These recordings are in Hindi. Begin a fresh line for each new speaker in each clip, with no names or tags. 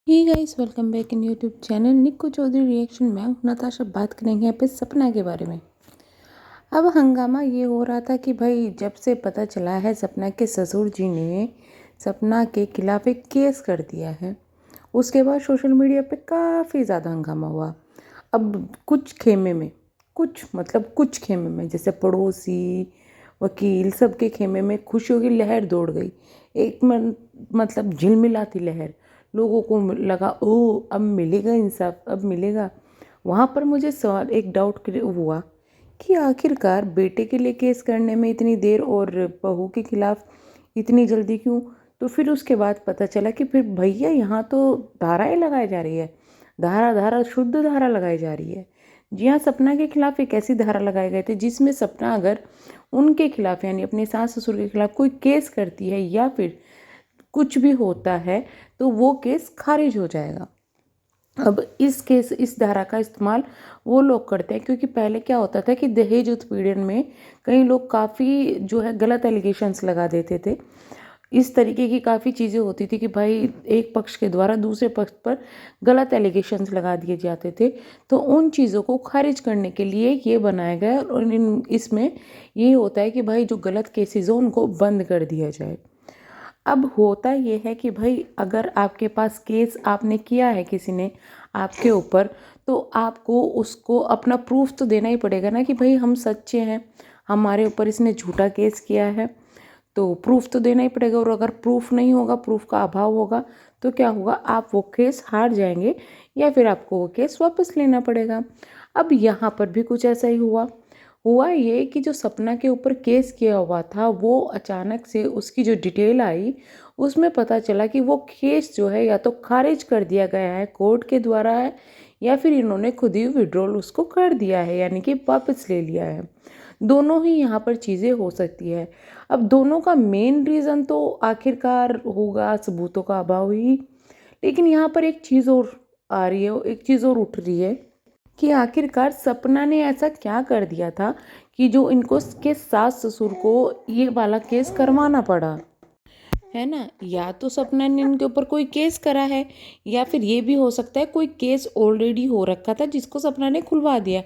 Hey guys, welcome back in YouTube channel Nikku Chaudhary reaction. मैं हूं नताशा। बात करेंगे यहाँ पे सपना के बारे में। अब हंगामा ये हो रहा था कि भाई जब से पता चला है सपना के ससुर जी ने सपना के खिलाफ एक केस कर दिया है, उसके बाद सोशल मीडिया पे काफ़ी ज़्यादा हंगामा हुआ। अब कुछ खेमे में जैसे पड़ोसी, वकील, सबके खेमे में खुशियों की लहर दौड़ गई। एक मतलब झिलमिलाती लहर। लोगों को लगा ओ अब मिलेगा इंसाफ, अब मिलेगा। वहाँ पर मुझे सवाल, एक डाउट हुआ कि आखिरकार बेटे के लिए केस करने में इतनी देर और बहू के खिलाफ इतनी जल्दी क्यों। तो फिर उसके बाद पता चला कि फिर भैया यहाँ तो धाराएं लगाई जा रही है, धारा धारा शुद्ध धारा लगाई जा रही है। जी हाँ, सपना के खिलाफ एक ऐसी धारा लगाए गए थे जिसमें सपना अगर उनके खिलाफ यानी अपने सास ससुर के खिलाफ कोई केस करती है या फिर कुछ भी होता है तो वो केस खारिज हो जाएगा। अब इस धारा का इस्तेमाल वो लोग करते हैं क्योंकि पहले क्या होता था कि दहेज उत्पीड़न में कई लोग काफ़ी जो है गलत एलिगेशंस लगा देते थे। इस तरीके की काफ़ी चीज़ें होती थी कि भाई एक पक्ष के द्वारा दूसरे पक्ष पर गलत एलिगेशंस लगा दिए जाते थे। तो उन चीज़ों को खारिज करने के लिए ये बनाया गया और इसमें ये होता है कि भाई जो गलत केसेस हो उनको बंद कर दिया जाए। अब होता ये है कि भाई अगर आपके पास केस आपने किया है किसी ने आपके ऊपर, तो आपको उसको अपना प्रूफ तो देना ही पड़ेगा ना कि भाई हम सच्चे हैं, हमारे ऊपर इसने झूठा केस किया है। तो प्रूफ तो देना ही पड़ेगा और अगर प्रूफ नहीं होगा, प्रूफ का अभाव होगा, तो क्या होगा, आप वो केस हार जाएंगे या फिर आपको वो केस वापस लेना पड़ेगा। अब यहाँ पर भी कुछ ऐसा ही हुआ ये कि जो सपना के ऊपर केस किया हुआ था वो अचानक से उसकी जो डिटेल आई उसमें पता चला कि वो केस जो है या तो खारिज कर दिया गया है कोर्ट के द्वारा है या फिर इन्होंने खुद ही विड्रॉल उसको कर दिया है, यानी कि वापस ले लिया है। दोनों ही यहाँ पर चीज़ें हो सकती है। अब दोनों का मेन रीज़न तो आखिरकार होगा सबूतों का अभाव ही। लेकिन यहाँ पर एक चीज़ और आ रही है, एक चीज़ और उठ रही है कि आखिरकार सपना ने ऐसा क्या कर दिया था कि जो इनको के सास ससुर को ये वाला केस करवाना पड़ा, है ना। या तो सपना ने इनके ऊपर कोई केस करा है या फिर ये भी हो सकता है कोई केस ऑलरेडी हो रखा था जिसको सपना ने खुलवा दिया,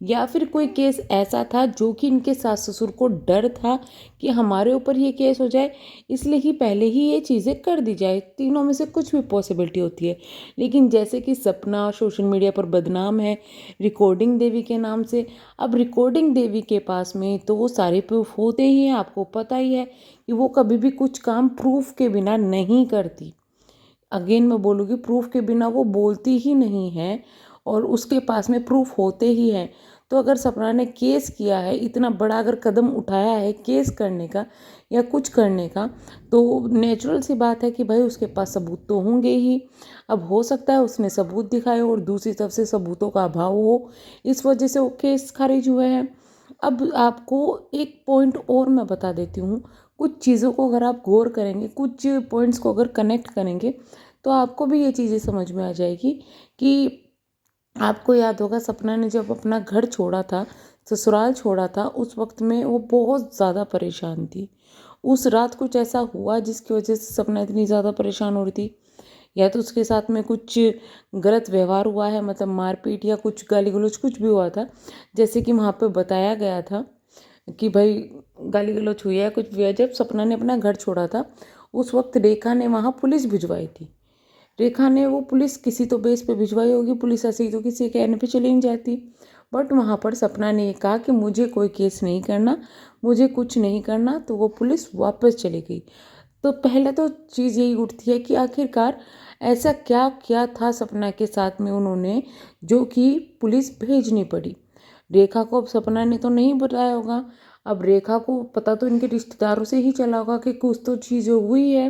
या फिर कोई केस ऐसा था जो कि इनके सास ससुर को डर था कि हमारे ऊपर ये केस हो जाए, इसलिए ही पहले ही ये चीज़ें कर दी जाए। तीनों में से कुछ भी पॉसिबिलिटी होती है। लेकिन जैसे कि सपना सोशल मीडिया पर बदनाम है रिकॉर्डिंग देवी के नाम से। अब रिकॉर्डिंग देवी के पास में तो वो सारे प्रूफ होते ही हैं, आपको पता ही है कि वो कभी भी कुछ काम प्रूफ के बिना नहीं करती। अगेन मैं बोलूँगी, प्रूफ के बिना वो बोलती ही नहीं है और उसके पास में प्रूफ होते ही हैं। तो अगर सपना ने केस किया है, इतना बड़ा अगर कदम उठाया है केस करने का या कुछ करने का, तो नेचुरल सी बात है कि भाई उसके पास सबूत तो होंगे ही। अब हो सकता है उसने सबूत दिखाए और दूसरी तरफ से सबूतों का अभाव हो, इस वजह से वो केस खारिज हुए हैं। अब आपको एक पॉइंट और मैं बता देती हूँ। कुछ चीज़ों को अगर आप गौर करेंगे, कुछ पॉइंट्स को अगर कनेक्ट करेंगे, तो आपको भी ये चीज़ें समझ में आ जाएगी कि आपको याद होगा सपना ने जब अपना घर छोड़ा था, ससुराल छोड़ा था, उस वक्त में वो बहुत ज़्यादा परेशान थी। उस रात कुछ ऐसा हुआ जिसकी वजह से सपना इतनी ज़्यादा परेशान हो रही थी। या तो उसके साथ में कुछ गलत व्यवहार हुआ है, मतलब मारपीट या कुछ गाली गलौज कुछ भी हुआ था। जैसे कि वहाँ पे बताया गया था कि भाई गाली गलौज हुई है, कुछ भी है। जब सपना ने अपना घर छोड़ा था उस वक्त रेखा ने वहाँ पुलिस भिजवाई थी। रेखा ने वो पुलिस किसी तो बेस पे भिजवाई होगी, पुलिस ऐसे ही तो किसी कहने पे चली नहीं जाती। बट वहाँ पर सपना ने ये कहा कि मुझे कोई केस नहीं करना, मुझे कुछ नहीं करना, तो वो पुलिस वापस चली गई। तो पहले तो चीज़ यही उठती है कि आखिरकार ऐसा क्या क्या था सपना के साथ में उन्होंने जो कि पुलिस भेजनी पड़ी। रेखा को अब सपना ने तो नहीं बताया होगा। अब रेखा को पता तो इनके रिश्तेदारों से ही चला होगा कि कुछ तो चीज़ हुई है,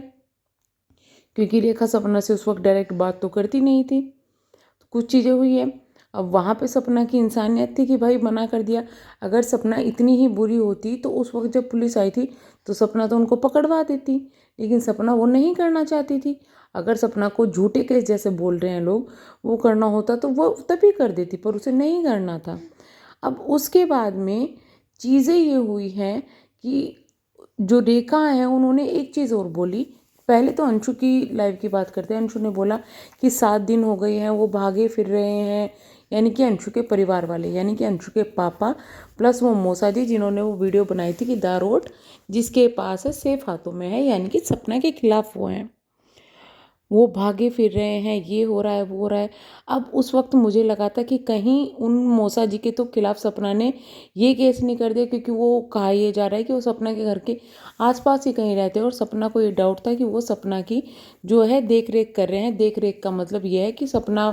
क्योंकि रेखा सपना से उस वक्त डायरेक्ट बात तो करती नहीं थी। तो कुछ चीज़ें हुई है। अब वहाँ पे सपना की इंसानियत थी कि भाई मना कर दिया। अगर सपना इतनी ही बुरी होती तो उस वक्त जब पुलिस आई थी तो सपना तो उनको पकड़वा देती, लेकिन सपना वो नहीं करना चाहती थी। अगर सपना को झूठे केस जैसे बोल रहे हैं लोग वो करना होता तो वो तभी कर देती, पर उसे नहीं करना था। अब उसके बाद में चीज़ें ये हुई हैं कि जो रेखा है उन्होंने एक चीज़ और बोली पहले तो अंशु की लाइफ की बात करते हैं। अंशु ने बोला कि 7 दिन हो गए हैं वो भागे फिर रहे हैं, यानी कि अंशु के परिवार वाले, यानी कि अंशु के पापा प्लस वो मौसा जी जिन्होंने वो वीडियो बनाई थी कि द रोड जिसके पास है सेफ हाथों में है, यानी कि सपना के खिलाफ वो हैं, वो भागे फिर रहे हैं, ये हो रहा है वो हो रहा है। अब उस वक्त मुझे लगा था कि कहीं उन मौसा जी के तो खिलाफ सपना ने ये केस नहीं कर दिया, क्योंकि वो कहा यह जा रहा है कि वो सपना के घर के आसपास ही कहीं रहते हैं और सपना को ये डाउट था कि वो सपना की जो है देख रेख कर रहे हैं। देख रेख का मतलब ये है कि सपना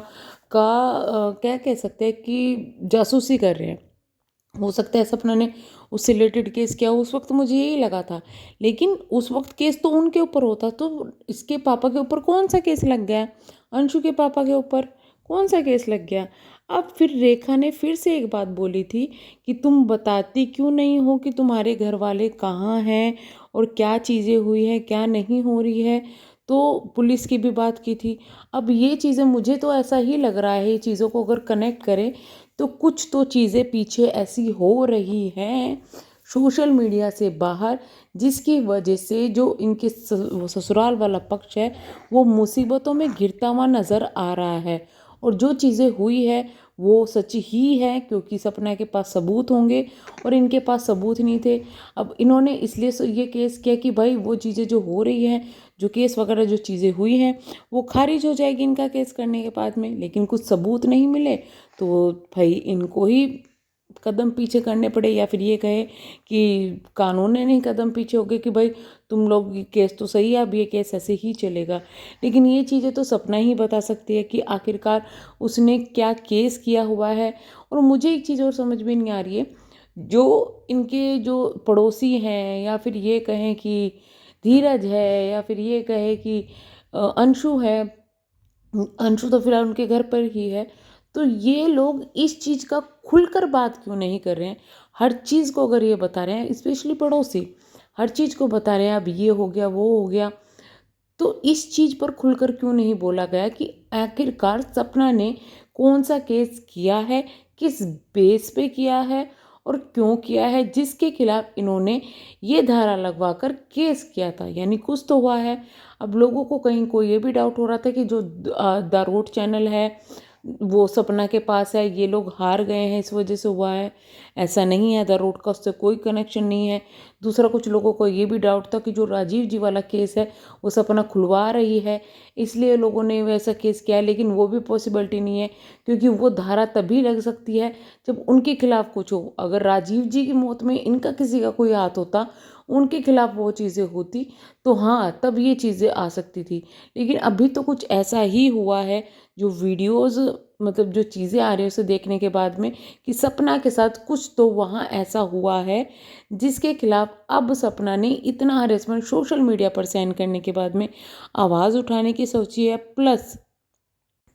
का क्या कह सकते हैं कि जासूसी कर रहे हैं। हो सकता है सपना ने उससे रिलेटेड केस किया, उस वक्त मुझे यही लगा था। लेकिन उस वक्त केस तो उनके ऊपर होता, तो इसके पापा के ऊपर कौन सा केस लग गया, अंशु के पापा के ऊपर कौन सा केस लग गया। अब फिर रेखा ने फिर से एक बात बोली थी कि तुम बताती क्यों नहीं हो कि तुम्हारे घर वाले कहाँ हैं और क्या चीज़ें हुई हैं क्या नहीं हो रही है। तो पुलिस की भी बात की थी। अब ये चीज़ें मुझे तो ऐसा ही लग रहा है, ये चीज़ों को अगर कनेक्ट करें तो कुछ तो चीज़ें पीछे ऐसी हो रही हैं सोशल मीडिया से बाहर, जिसकी वजह से जो इनके ससुराल वाला पक्ष है वो मुसीबतों में घिरता हुआ नज़र आ रहा है। और जो चीज़ें हुई है वो सच ही है, क्योंकि सपना के पास सबूत होंगे और इनके पास सबूत नहीं थे। अब इन्होंने इसलिए ये केस किया कि भाई वो चीज़ें जो हो रही हैं, जो केस वगैरह जो चीज़ें हुई हैं वो खारिज हो जाएगी इनका केस करने के बाद में, लेकिन कुछ सबूत नहीं मिले तो भाई इनको ही कदम पीछे करने पड़े, या फिर ये कहे कि कानून ने नहीं कदम पीछे हो गए कि भाई तुम लोग केस तो सही है, अब ये केस ऐसे ही चलेगा। लेकिन ये चीज़ें तो सपना ही बता सकती है कि आखिरकार उसने क्या केस किया हुआ है। और मुझे एक चीज़ और समझ में नहीं आ रही है, जो इनके जो पड़ोसी हैं या फिर ये कहें कि धीरज है या फिर ये कहे कि अंशु है, अंशु तो फिलहाल उनके घर पर ही है, तो ये लोग इस चीज़ का खुलकर बात क्यों नहीं कर रहे हैं। हर चीज़ को अगर ये बता रहे हैं, स्पेशली पड़ोसी हर चीज़ को बता रहे हैं, अब ये हो गया वो हो गया, तो इस चीज़ पर खुलकर क्यों नहीं बोला गया कि आखिरकार सपना ने कौन सा केस किया है, किस बेस पे किया है और क्यों किया है, जिसके खिलाफ इन्होंने ये धारा लगवाकर केस किया था। यानी कुछ तो हुआ है। अब लोगों को कहीं को ये भी डाउट हो रहा था कि जो द रोड चैनल है वो सपना के पास है, ये लोग हार गए हैं इस वजह से हुआ है। ऐसा नहीं है, द रोड का उससे कोई कनेक्शन नहीं है। दूसरा, कुछ लोगों को ये भी डाउट था कि जो राजीव जी वाला केस है वो सपना खुलवा रही है, इसलिए लोगों ने वैसा केस किया है। लेकिन वो भी पॉसिबिलिटी नहीं है, क्योंकि वो धारा तभी लग सकती है जब उनके खिलाफ कुछ हो। अगर राजीव जी की मौत में इनका किसी का कोई हाथ होता, उनके खिलाफ वो चीज़ें होती, तो हाँ तब ये चीज़ें आ सकती थी। लेकिन अभी तो कुछ ऐसा ही हुआ है, जो वीडियोज़ मतलब जो चीज़ें आ रही है उसे देखने के बाद में, कि सपना के साथ कुछ तो वहाँ ऐसा हुआ है जिसके खिलाफ अब सपना ने इतना हरेसमेंट सोशल मीडिया पर सहन करने के बाद में आवाज़ उठाने की सोची है। प्लस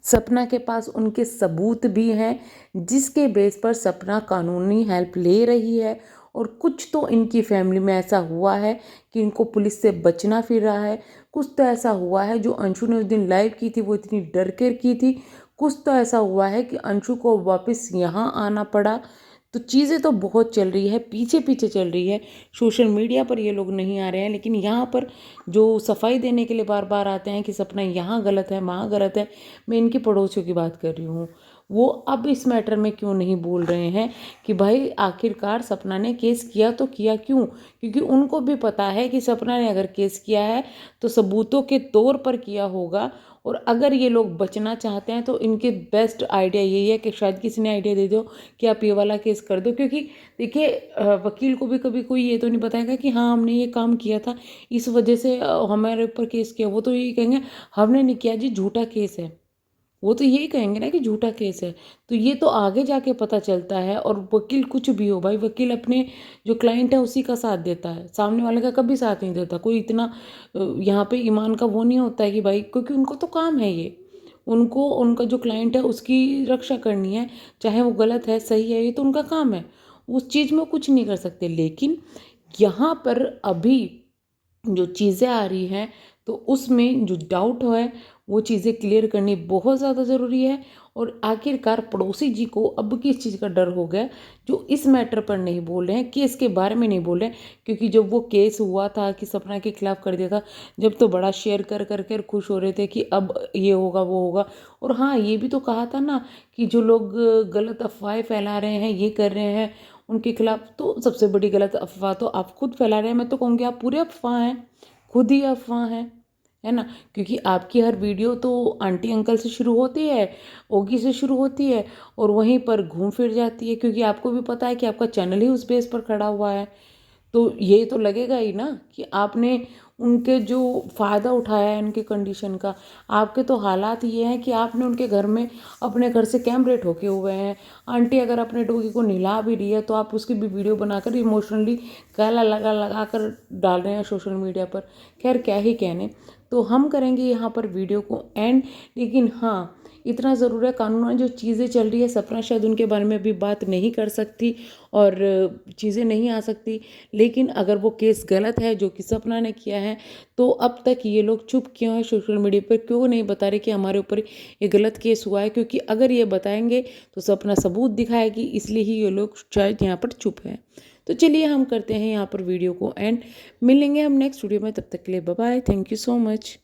सपना के पास उनके सबूत भी हैं, जिसके बेस पर सपना कानूनी हेल्प ले रही है। और कुछ तो इनकी फैमिली में ऐसा हुआ है कि इनको पुलिस से बचना फिर रहा है। कुछ तो ऐसा हुआ है, जो अंशु ने उस दिन लाइव की थी वो इतनी डर कर की थी। कुछ तो ऐसा हुआ है कि अंशु को वापस यहाँ आना पड़ा। तो चीज़ें तो बहुत चल रही है, पीछे पीछे चल रही है। सोशल मीडिया पर ये लोग नहीं आ रहे हैं, लेकिन यहाँ पर जो सफाई देने के लिए बार बार आते हैं कि सपना यहाँ गलत है वहाँ गलत है, मैं इनकी पड़ोसियों की बात कर रही हूँ, वो अब इस मैटर में क्यों नहीं बोल रहे हैं कि भाई आखिरकार सपना ने केस किया तो किया क्यों। क्योंकि उनको भी पता है कि सपना ने अगर केस किया है तो सबूतों के तौर पर किया होगा। और अगर ये लोग बचना चाहते हैं तो इनके बेस्ट आइडिया यही है कि शायद किसी ने आइडिया दे दो कि आप ये वाला केस कर दो। क्योंकि देखिए, वकील को भी कभी कोई ये तो नहीं बताएगा कि हाँ हमने ये काम किया था इस वजह से हमारे ऊपर केस किया। वो तो यही कहेंगे हमने नहीं किया जी, झूठा केस है। वो तो यही कहेंगे ना कि झूठा केस है। तो ये तो आगे जाके पता चलता है। और वकील कुछ भी हो भाई, वकील अपने जो क्लाइंट है उसी का साथ देता है, सामने वाले का कभी साथ नहीं देता। कोई इतना यहाँ पे ईमान का वो नहीं होता है कि भाई, क्योंकि उनको तो काम है ये, उनको उनका जो क्लाइंट है उसकी रक्षा करनी है, चाहे वो गलत है सही है, ये तो उनका काम है। उस चीज़ में कुछ नहीं कर सकते। लेकिन यहाँ पर अभी जो चीज़ें आ रही हैं तो उसमें जो डाउट है वो चीज़ें क्लियर करनी बहुत ज़्यादा ज़रूरी है। और आखिरकार पड़ोसी जी को अब किस चीज़ का डर हो गया, जो इस मैटर पर नहीं बोल रहे हैं, केस के बारे में नहीं बोल रहे हैं। क्योंकि जब वो केस हुआ था कि सपना के खिलाफ कर दिया था, जब तो बड़ा शेयर कर करके खुश हो रहे थे कि अब ये होगा वो होगा। और हाँ, ये भी तो कहा था ना कि जो लोग गलत अफवाहें फैला रहे हैं, ये कर रहे हैं उनके खिलाफ, तो सबसे बड़ी गलत अफवाह तो आप खुद फैला रहे हैं। मैं तो कहूँगी आप पूरे अफवाह हैं, खुद ही अफवाह हैं, है ना। क्योंकि आपकी हर वीडियो तो आंटी अंकल से शुरू होती है, ओगी से शुरू होती है और वहीं पर घूम फिर जाती है। क्योंकि आपको भी पता है कि आपका चैनल ही उस बेस पर खड़ा हुआ है। तो ये तो लगेगा ही ना कि आपने उनके जो फ़ायदा उठाया है उनके कंडीशन का। आपके तो हालात ये हैं कि आपने उनके घर में अपने घर से कैमरे ठोके हुए हैं। आंटी अगर अपने डॉगी को नहला भी रही है तो आप उसकी भी वीडियो बनाकर इमोशनली गाला लगा लगा कर डाल रहे हैं सोशल मीडिया पर। खैर क्या ही कहने। तो हम करेंगे यहाँ पर वीडियो को एंड। लेकिन हाँ, इतना ज़रूर है, कानून में जो चीज़ें चल रही है, सपना शायद उनके बारे में अभी बात नहीं कर सकती और चीज़ें नहीं आ सकती। लेकिन अगर वो केस गलत है जो कि सपना ने किया है, तो अब तक ये लोग चुप क्यों हैं, सोशल मीडिया पर क्यों नहीं बता रहे कि हमारे ऊपर ये गलत केस हुआ है। क्योंकि अगर ये बताएंगे तो सपना सबूत दिखाएगी, इसलिए ही ये लोग शायद यहाँ पर चुप हैं। तो चलिए हम करते हैं यहाँ पर वीडियो को एंड। मिलेंगे हम नेक्स्ट वीडियो में, तब तक के लिए bye bye, thank you so much.